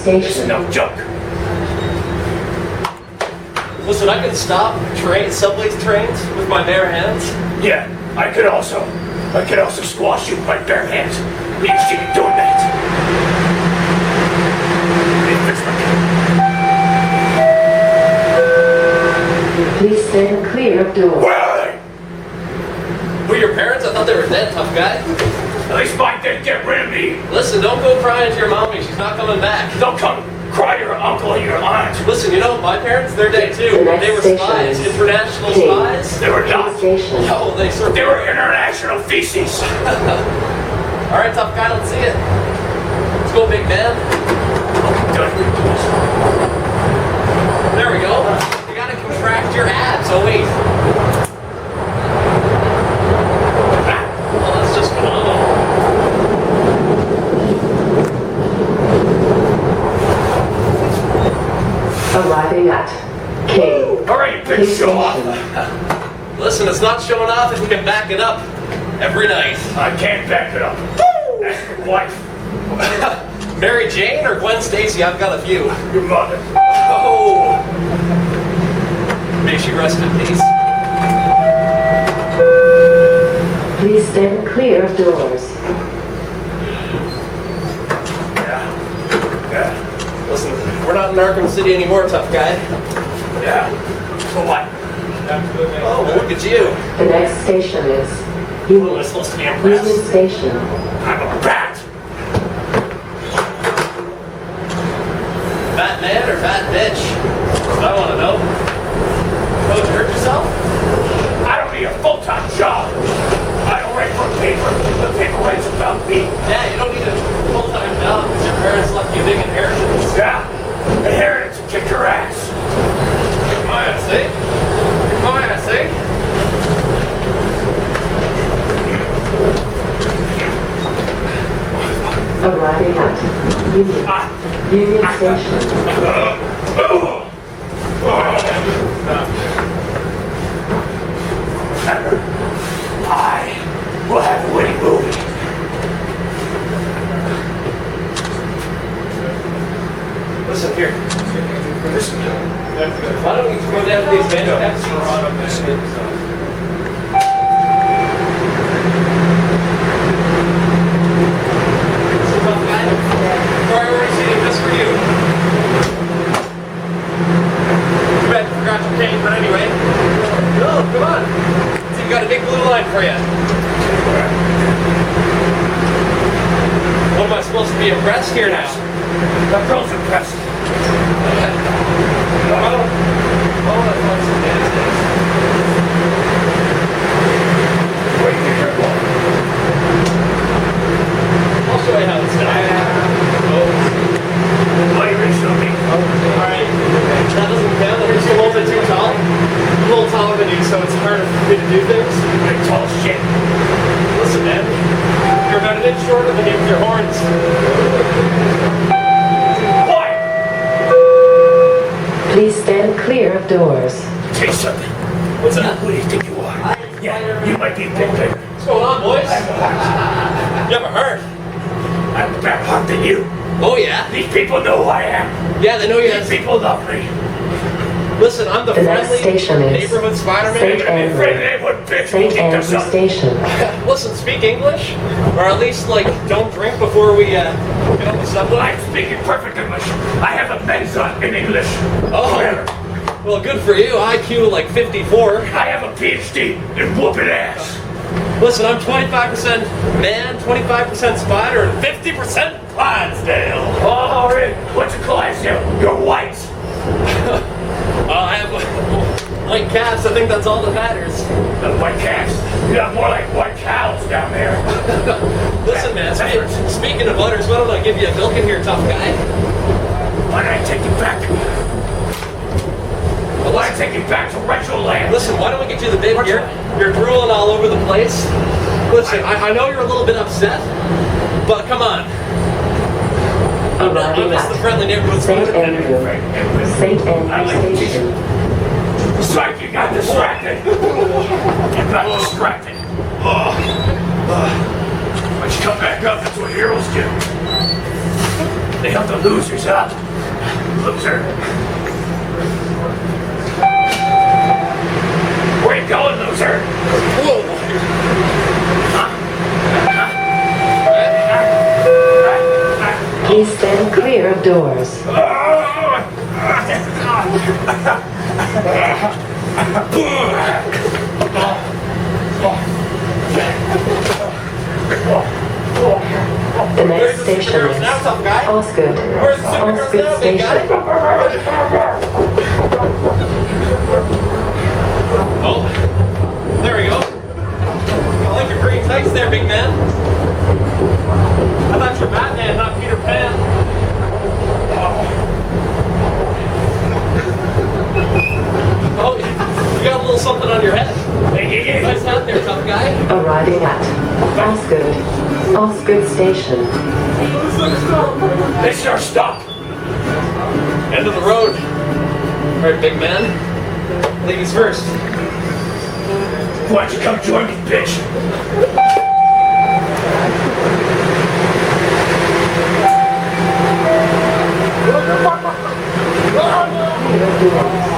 station. No joke. Listen, I can stop subway trains with my bare hands. Yeah, I could also squash you with my bare hands. We used to be doing that. Please stand clear of doors. Where are they? Who, your parents? I thought they were dead, tough guy. At least mine didn't get rid of me. Listen, don't go crying to your mommy. She's not coming back. Don't come cry to your uncle and your aunt. Listen, you know, my parents, they're dead too. The next They were spies, station is international King. spies. They were not. Station. No, they They were international feces. All right, tough guy, let's see it. Let's go, big man. There we go. You gotta contract your abs. Oh wait. Well, that's just phenomenal. Arriving at King. All right, you big show off. Listen, it's not showing off if you can back it up every night. I can't back it up. That's your wife. Mary Jane or Gwen Stacy? I've got a few. Your mother. Oh. May she rest in peace. Please stand clear of doors. Yeah. Listen, we're not in Arkham City anymore, tough guy. Yeah. So what? Oh, well, look at you. The next station is Who am I supposed to be Union impressed? Station. I'm a rat. Fat man or fat bitch? I want to know. Oh, you hurt yourself? I don't need a full-time job. I don't write for paper. The paper writes about me. Yeah, you don't need a full-time job because your parents left you a big inheritance. Yeah. Inheritance will kick your ass. Come on, I say. Come on, I say. Arriving at Union Station. I will have a winning movie. Listen here. Listen, Why don't we go down to these manufacturers? Priority seating just for you. Too bad you forgot your cane, but anyway. No, come on. See, you got a big blue line for you. What am I supposed to be impressed here now? that girl's impressive. Where do you think you're going? I'll show you how it's done. Why are you reaching on me? Alright. That doesn't count. You're just a little bit too tall. I'm a little taller than you, so it's harder for me to do things. You're tall shit. Listen, man. You're about an inch shorter than you with your horns. Why? Please stand clear of doors. Say something. What's that? Who do you think you are? Yeah, you might be a bit bigger. What's going on, boys? I have a heart. You have a heart. I have a better heart than you. Oh, yeah? These people know who I am. Yeah, they know you These have... people love me. Listen, I'm the The next friendly station is neighborhood Spider-Man. St. I'm afraid they would bitch St. kick Andrew themselves. Station. Listen, speak English, or at least, like, don't drink before we, get on the subway. I'm speaking perfect English. I have a mensa in English. Oh. Forever. Well, good for you. IQ, like, 54. I have a PhD in whooping ass. Listen, I'm 25% man, 25% spider, and 50% Clydesdale. Oh, Rick, what's a Clydesdale? You're white. I have white calves. I think that's all that matters. The white calves. You have more like white cows down there. Listen, man, speaking of butters, why don't I give you a milk in here, tough guy? Why don't I take you back? Why don't I take you back to retro land? Listen, why don't we get you the bib? You're drooling all over the place. Listen, I know you're a little bit upset, but come on. I'm just the friendly neighborhood St. spider. Andrew. St. Andrew Station. Strike, you got distracted. You got distracted. Why'd you come back up? That's what heroes do. They help the losers up. Loser. Where you going, loser? Please stand clear of doors. The next station is Osgood. Osgood Station. Oh, there we go. I like your green tights there, big man. I thought you were Batman, not Peter Pan. Oh, you got a little something on your head. Nice hat there, tough guy. Arriving at Osgood. Osgood Station. This is our stop. End of the road. All right, big man. Ladies first. Why don't you come join me, bitch? Clear of doors.